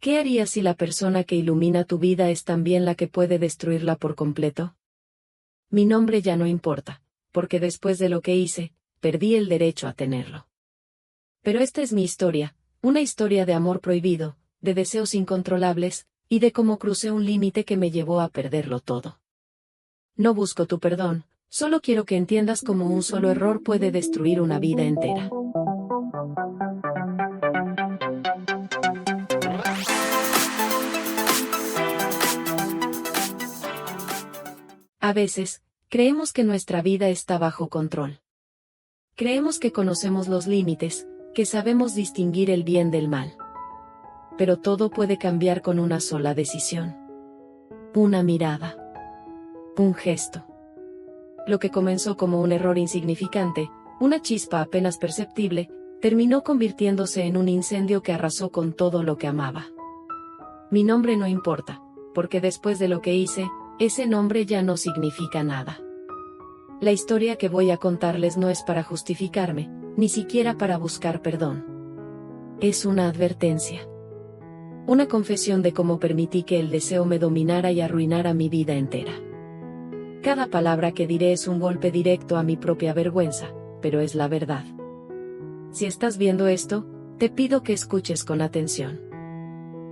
¿Qué harías si la persona que ilumina tu vida es también la que puede destruirla por completo? Mi nombre ya no importa, porque después de lo que hice, perdí el derecho a tenerlo. Pero esta es mi historia, una historia de amor prohibido, de deseos incontrolables, y de cómo crucé un límite que me llevó a perderlo todo. No busco tu perdón, solo quiero que entiendas cómo un solo error puede destruir una vida entera. A veces, creemos que nuestra vida está bajo control. Creemos que conocemos los límites, que sabemos distinguir el bien del mal. Pero todo puede cambiar con una sola decisión. Una mirada. Un gesto. Lo que comenzó como un error insignificante, una chispa apenas perceptible, terminó convirtiéndose en un incendio que arrasó con todo lo que amaba. Mi nombre no importa, porque después de lo que hice, ese nombre ya no significa nada. La historia que voy a contarles no es para justificarme, ni siquiera para buscar perdón. Es una advertencia. Una confesión de cómo permití que el deseo me dominara y arruinara mi vida entera. Cada palabra que diré es un golpe directo a mi propia vergüenza, pero es la verdad. Si estás viendo esto, te pido que escuches con atención.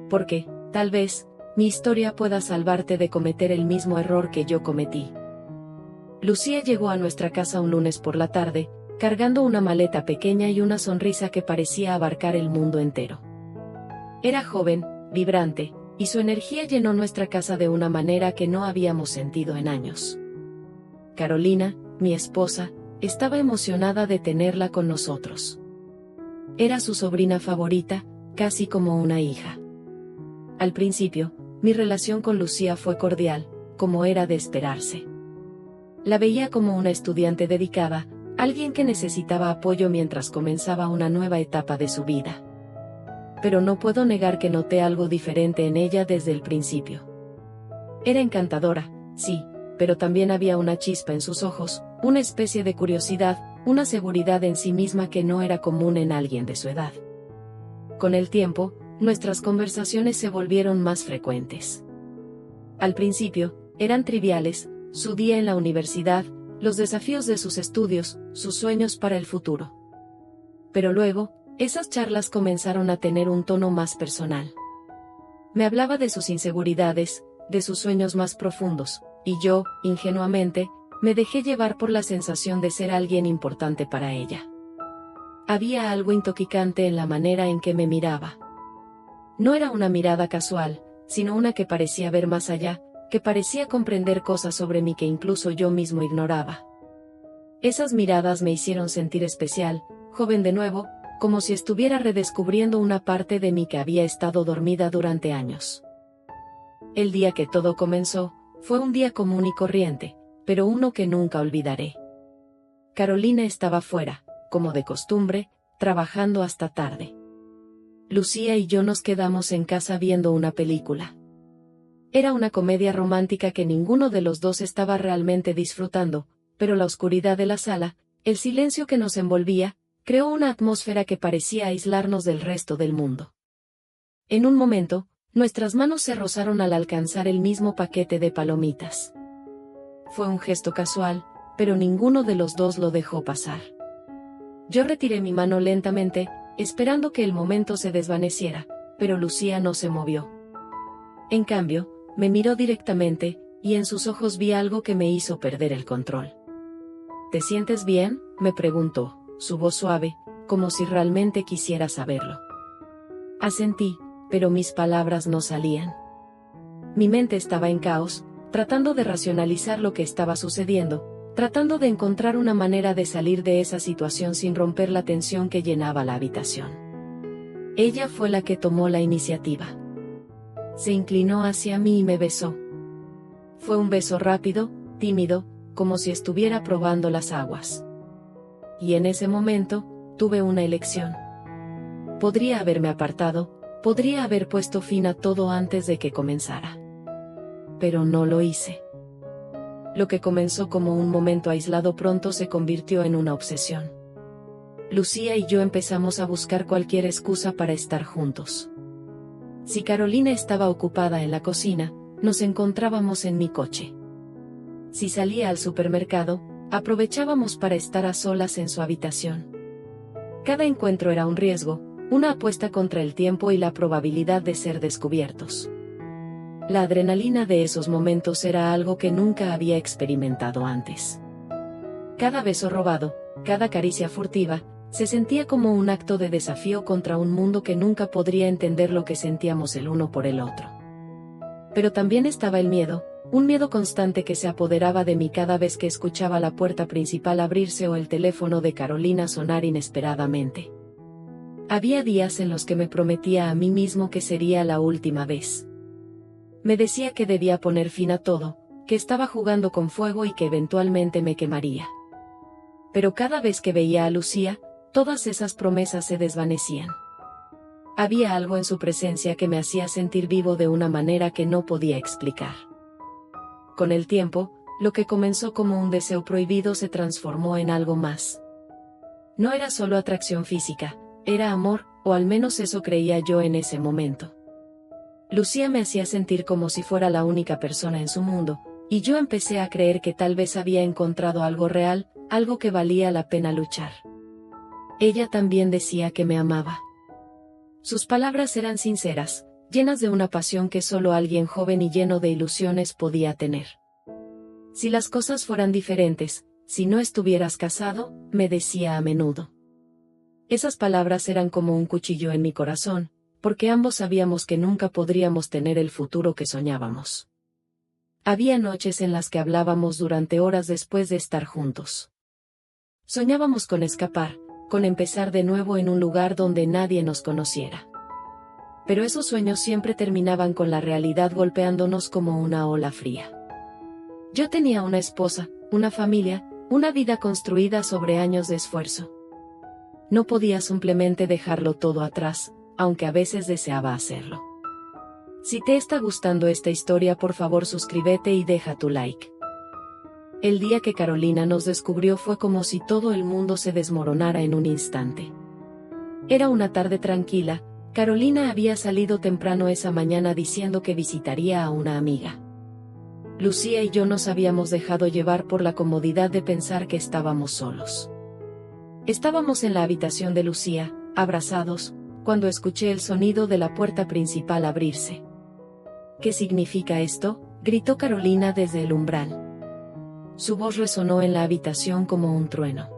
Porque, tal vez, mi historia pueda salvarte de cometer el mismo error que yo cometí. Lucía llegó a nuestra casa un lunes por la tarde, cargando una maleta pequeña y una sonrisa que parecía abarcar el mundo entero. Era joven, vibrante, y su energía llenó nuestra casa de una manera que no habíamos sentido en años. Carolina, mi esposa, estaba emocionada de tenerla con nosotros. Era su sobrina favorita, casi como una hija. Al principio, mi relación con Lucía fue cordial, como era de esperarse. La veía como una estudiante dedicada, alguien que necesitaba apoyo mientras comenzaba una nueva etapa de su vida. Pero no puedo negar que noté algo diferente en ella desde el principio. Era encantadora, sí, pero también había una chispa en sus ojos, una especie de curiosidad, una seguridad en sí misma que no era común en alguien de su edad. Con el tiempo, nuestras conversaciones se volvieron más frecuentes. Al principio, eran triviales, su día en la universidad, los desafíos de sus estudios, sus sueños para el futuro. Pero luego, esas charlas comenzaron a tener un tono más personal. Me hablaba de sus inseguridades, de sus sueños más profundos, y yo, ingenuamente, me dejé llevar por la sensación de ser alguien importante para ella. Había algo intoxicante en la manera en que me miraba. No era una mirada casual, sino una que parecía ver más allá, que parecía comprender cosas sobre mí que incluso yo mismo ignoraba. Esas miradas me hicieron sentir especial, joven de nuevo, como si estuviera redescubriendo una parte de mí que había estado dormida durante años. El día que todo comenzó, fue un día común y corriente, pero uno que nunca olvidaré. Carolina estaba fuera, como de costumbre, trabajando hasta tarde. Lucía y yo nos quedamos en casa viendo una película. Era una comedia romántica que ninguno de los dos estaba realmente disfrutando, pero la oscuridad de la sala, el silencio que nos envolvía, creó una atmósfera que parecía aislarnos del resto del mundo. En un momento, nuestras manos se rozaron al alcanzar el mismo paquete de palomitas. Fue un gesto casual, pero ninguno de los dos lo dejó pasar. Yo retiré mi mano lentamente, esperando que el momento se desvaneciera, pero Lucía no se movió. En cambio, me miró directamente, y en sus ojos vi algo que me hizo perder el control. ¿Te sientes bien?, me preguntó, su voz suave, como si realmente quisiera saberlo. Asentí, pero mis palabras no salían. Mi mente estaba en caos, tratando de racionalizar lo que estaba sucediendo, tratando de encontrar una manera de salir de esa situación sin romper la tensión que llenaba la habitación. Ella fue la que tomó la iniciativa. Se inclinó hacia mí y me besó. Fue un beso rápido, tímido, como si estuviera probando las aguas. Y en ese momento, tuve una elección. Podría haberme apartado, podría haber puesto fin a todo antes de que comenzara. Pero no lo hice. Lo que comenzó como un momento aislado pronto se convirtió en una obsesión. Lucía y yo empezamos a buscar cualquier excusa para estar juntos. Si Carolina estaba ocupada en la cocina, nos encontrábamos en mi coche. Si salía al supermercado, aprovechábamos para estar a solas en su habitación. Cada encuentro era un riesgo, una apuesta contra el tiempo y la probabilidad de ser descubiertos. La adrenalina de esos momentos era algo que nunca había experimentado antes. Cada beso robado, cada caricia furtiva, se sentía como un acto de desafío contra un mundo que nunca podría entender lo que sentíamos el uno por el otro. Pero también estaba el miedo, un miedo constante que se apoderaba de mí cada vez que escuchaba la puerta principal abrirse o el teléfono de Carolina sonar inesperadamente. Había días en los que me prometía a mí mismo que sería la última vez. Me decía que debía poner fin a todo, que estaba jugando con fuego y que eventualmente me quemaría. Pero cada vez que veía a Lucía, todas esas promesas se desvanecían. Había algo en su presencia que me hacía sentir vivo de una manera que no podía explicar. Con el tiempo, lo que comenzó como un deseo prohibido se transformó en algo más. No era solo atracción física, era amor, o al menos eso creía yo en ese momento. Lucía me hacía sentir como si fuera la única persona en su mundo, y yo empecé a creer que tal vez había encontrado algo real, algo que valía la pena luchar. Ella también decía que me amaba. Sus palabras eran sinceras, llenas de una pasión que solo alguien joven y lleno de ilusiones podía tener. Si las cosas fueran diferentes, si no estuvieras casado, me decía a menudo. Esas palabras eran como un cuchillo en mi corazón, porque ambos sabíamos que nunca podríamos tener el futuro que soñábamos. Había noches en las que hablábamos durante horas después de estar juntos. Soñábamos con escapar, con empezar de nuevo en un lugar donde nadie nos conociera. Pero esos sueños siempre terminaban con la realidad golpeándonos como una ola fría. Yo tenía una esposa, una familia, una vida construida sobre años de esfuerzo. No podía simplemente dejarlo todo atrás, aunque a veces deseaba hacerlo. Si te está gustando esta historia, por favor suscríbete y deja tu like. El día que Carolina nos descubrió fue como si todo el mundo se desmoronara en un instante. Era una tarde tranquila, Carolina había salido temprano esa mañana diciendo que visitaría a una amiga. Lucía y yo nos habíamos dejado llevar por la comodidad de pensar que estábamos solos. Estábamos en la habitación de Lucía, abrazados, cuando escuché el sonido de la puerta principal abrirse. ¿Qué significa esto?, gritó Carolina desde el umbral. Su voz resonó en la habitación como un trueno.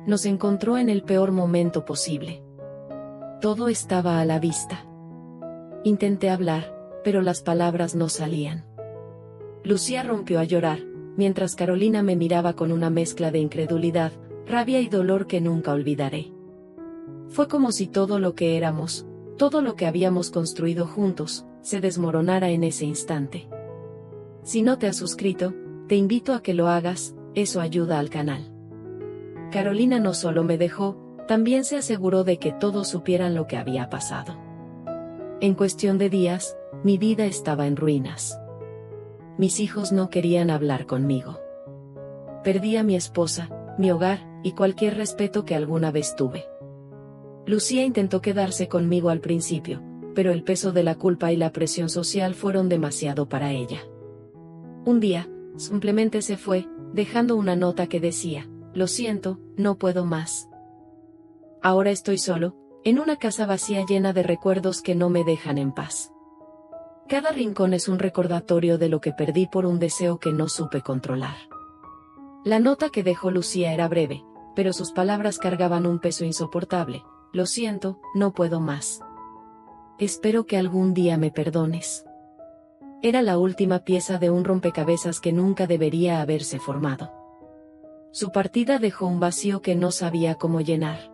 Nos encontró en el peor momento posible. Todo estaba a la vista. Intenté hablar, pero las palabras no salían. Lucía rompió a llorar, mientras Carolina me miraba con una mezcla de incredulidad, rabia y dolor que nunca olvidaré. Fue como si todo lo que éramos, todo lo que habíamos construido juntos, se desmoronara en ese instante. Si no te has suscrito, te invito a que lo hagas, eso ayuda al canal. Carolina no solo me dejó, también se aseguró de que todos supieran lo que había pasado. En cuestión de días, mi vida estaba en ruinas. Mis hijos no querían hablar conmigo. Perdí a mi esposa, mi hogar, y cualquier respeto que alguna vez tuve. Lucía intentó quedarse conmigo al principio, pero el peso de la culpa y la presión social fueron demasiado para ella. Un día, simplemente se fue, dejando una nota que decía: lo siento, no puedo más. Ahora estoy solo, en una casa vacía llena de recuerdos que no me dejan en paz. Cada rincón es un recordatorio de lo que perdí por un deseo que no supe controlar. La nota que dejó Lucía era breve, pero sus palabras cargaban un peso insoportable. Lo siento, no puedo más. Espero que algún día me perdones. Era la última pieza de un rompecabezas que nunca debería haberse formado. Su partida dejó un vacío que no sabía cómo llenar.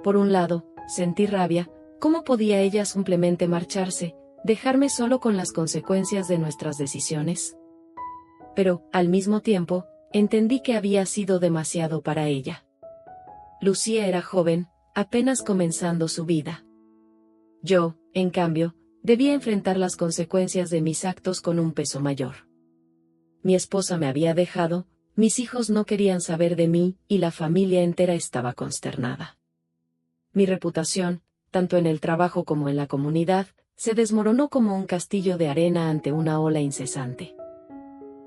Por un lado, sentí rabia. ¿Cómo podía ella simplemente marcharse, dejarme solo con las consecuencias de nuestras decisiones? Pero, al mismo tiempo, entendí que había sido demasiado para ella. Lucía era joven, apenas comenzando su vida. Yo, en cambio, debía enfrentar las consecuencias de mis actos con un peso mayor. Mi esposa me había dejado, mis hijos no querían saber de mí, y la familia entera estaba consternada. Mi reputación, tanto en el trabajo como en la comunidad, se desmoronó como un castillo de arena ante una ola incesante.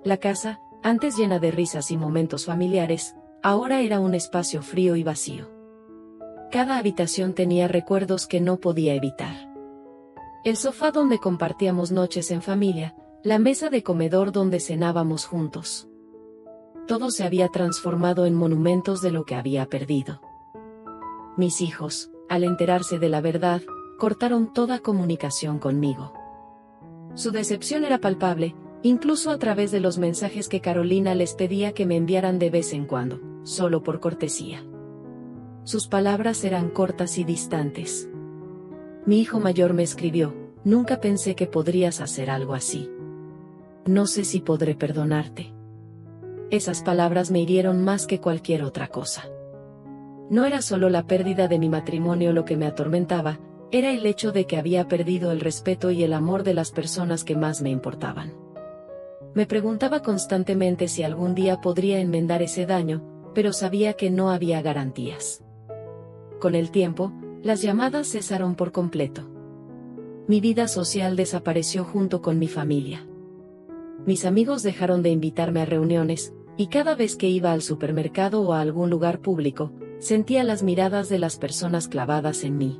La casa, antes llena de risas y momentos familiares, ahora era un espacio frío y vacío. Cada habitación tenía recuerdos que no podía evitar. El sofá donde compartíamos noches en familia, la mesa de comedor donde cenábamos juntos. Todo se había transformado en monumentos de lo que había perdido. Mis hijos, al enterarse de la verdad, cortaron toda comunicación conmigo. Su decepción era palpable, incluso a través de los mensajes que Carolina les pedía que me enviaran de vez en cuando, solo por cortesía. Sus palabras eran cortas y distantes. Mi hijo mayor me escribió: nunca pensé que podrías hacer algo así. No sé si podré perdonarte. Esas palabras me hirieron más que cualquier otra cosa. No era solo la pérdida de mi matrimonio lo que me atormentaba, era el hecho de que había perdido el respeto y el amor de las personas que más me importaban. Me preguntaba constantemente si algún día podría enmendar ese daño, pero sabía que no había garantías. Con el tiempo, las llamadas cesaron por completo. Mi vida social desapareció junto con mi familia. Mis amigos dejaron de invitarme a reuniones, y cada vez que iba al supermercado o a algún lugar público, sentía las miradas de las personas clavadas en mí.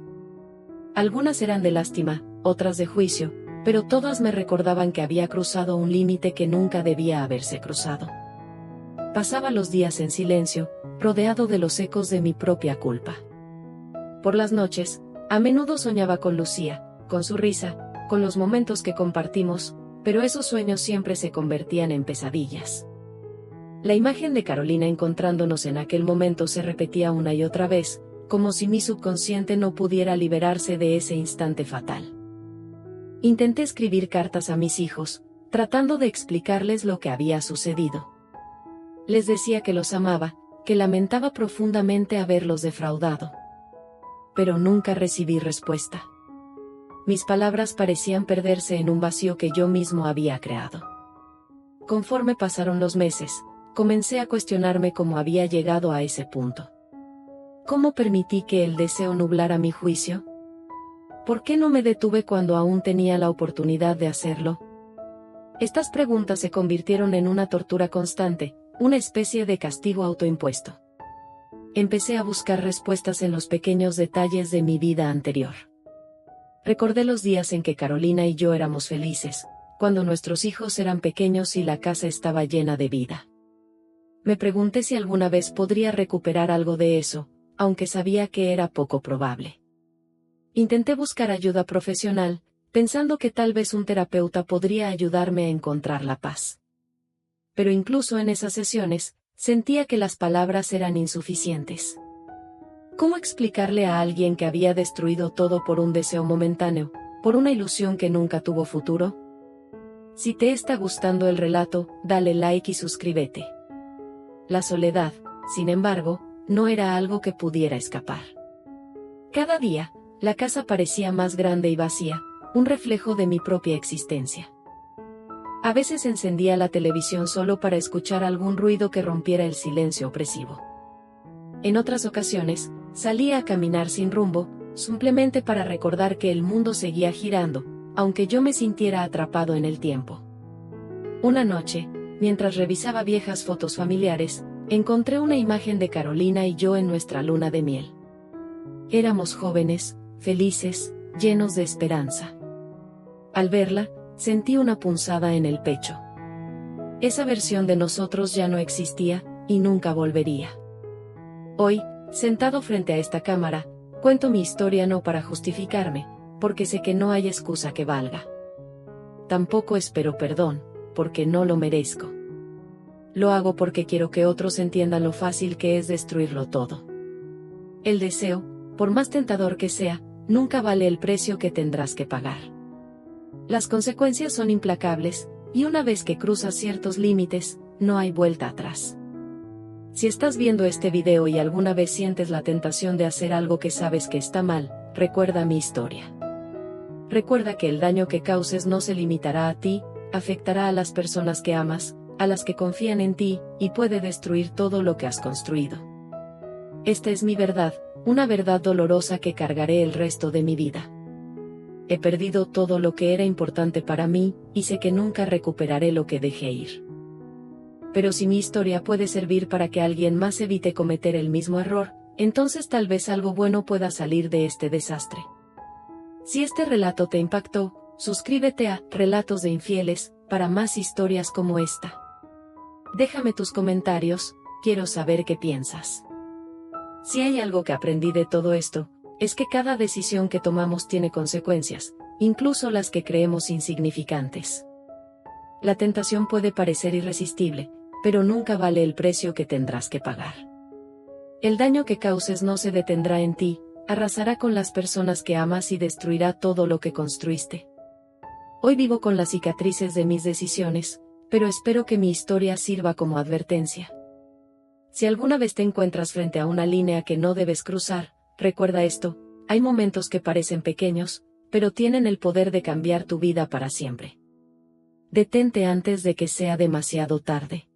Algunas eran de lástima, otras de juicio, pero todas me recordaban que había cruzado un límite que nunca debía haberse cruzado. Pasaba los días en silencio, rodeado de los ecos de mi propia culpa. Por las noches, a menudo soñaba con Lucía, con su risa, con los momentos que compartimos, pero esos sueños siempre se convertían en pesadillas. La imagen de Carolina encontrándonos en aquel momento se repetía una y otra vez, como si mi subconsciente no pudiera liberarse de ese instante fatal. Intenté escribir cartas a mis hijos, tratando de explicarles lo que había sucedido. Les decía que los amaba, que lamentaba profundamente haberlos defraudado. Pero nunca recibí respuesta. Mis palabras parecían perderse en un vacío que yo mismo había creado. Conforme pasaron los meses, comencé a cuestionarme cómo había llegado a ese punto. ¿Cómo permití que el deseo nublara mi juicio? ¿Por qué no me detuve cuando aún tenía la oportunidad de hacerlo? Estas preguntas se convirtieron en una tortura constante, una especie de castigo autoimpuesto. Empecé a buscar respuestas en los pequeños detalles de mi vida anterior. Recordé los días en que Carolina y yo éramos felices, cuando nuestros hijos eran pequeños y la casa estaba llena de vida. Me pregunté si alguna vez podría recuperar algo de eso, aunque sabía que era poco probable. Intenté buscar ayuda profesional, pensando que tal vez un terapeuta podría ayudarme a encontrar la paz. Pero incluso en esas sesiones, sentía que las palabras eran insuficientes. ¿Cómo explicarle a alguien que había destruido todo por un deseo momentáneo, por una ilusión que nunca tuvo futuro? Si te está gustando el relato, dale like y suscríbete. La soledad, sin embargo, no era algo que pudiera escapar. Cada día, la casa parecía más grande y vacía, un reflejo de mi propia existencia. A veces encendía la televisión solo para escuchar algún ruido que rompiera el silencio opresivo. En otras ocasiones, salía a caminar sin rumbo, simplemente para recordar que el mundo seguía girando, aunque yo me sintiera atrapado en el tiempo. Una noche, mientras revisaba viejas fotos familiares, encontré una imagen de Carolina y yo en nuestra luna de miel. Éramos jóvenes, felices, llenos de esperanza. Al verla, sentí una punzada en el pecho. Esa versión de nosotros ya no existía, y nunca volvería. Hoy, sentado frente a esta cámara, cuento mi historia no para justificarme, porque sé que no hay excusa que valga. Tampoco espero perdón, porque no lo merezco. Lo hago porque quiero que otros entiendan lo fácil que es destruirlo todo. El deseo, por más tentador que sea, nunca vale el precio que tendrás que pagar. Las consecuencias son implacables, y una vez que cruzas ciertos límites, no hay vuelta atrás. Si estás viendo este video y alguna vez sientes la tentación de hacer algo que sabes que está mal, recuerda mi historia. Recuerda que el daño que causes no se limitará a ti, afectará a las personas que amas, a las que confían en ti, y puede destruir todo lo que has construido. Esta es mi verdad, una verdad dolorosa que cargaré el resto de mi vida. he perdido todo lo que era importante para mí, y sé que nunca recuperaré lo que dejé ir. Pero si mi historia puede servir para que alguien más evite cometer el mismo error, entonces tal vez algo bueno pueda salir de este desastre. Si este relato te impactó, suscríbete a Relatos de Infieles para más historias como esta. Déjame tus comentarios, quiero saber qué piensas. Si hay algo que aprendí de todo esto, es que cada decisión que tomamos tiene consecuencias, incluso las que creemos insignificantes. La tentación puede parecer irresistible, pero nunca vale el precio que tendrás que pagar. El daño que causes no se detendrá en ti, arrasará con las personas que amas y destruirá todo lo que construiste. Hoy vivo con las cicatrices de mis decisiones, pero espero que mi historia sirva como advertencia. Si alguna vez te encuentras frente a una línea que no debes cruzar, recuerda esto: hay momentos que parecen pequeños, pero tienen el poder de cambiar tu vida para siempre. Detente antes de que sea demasiado tarde.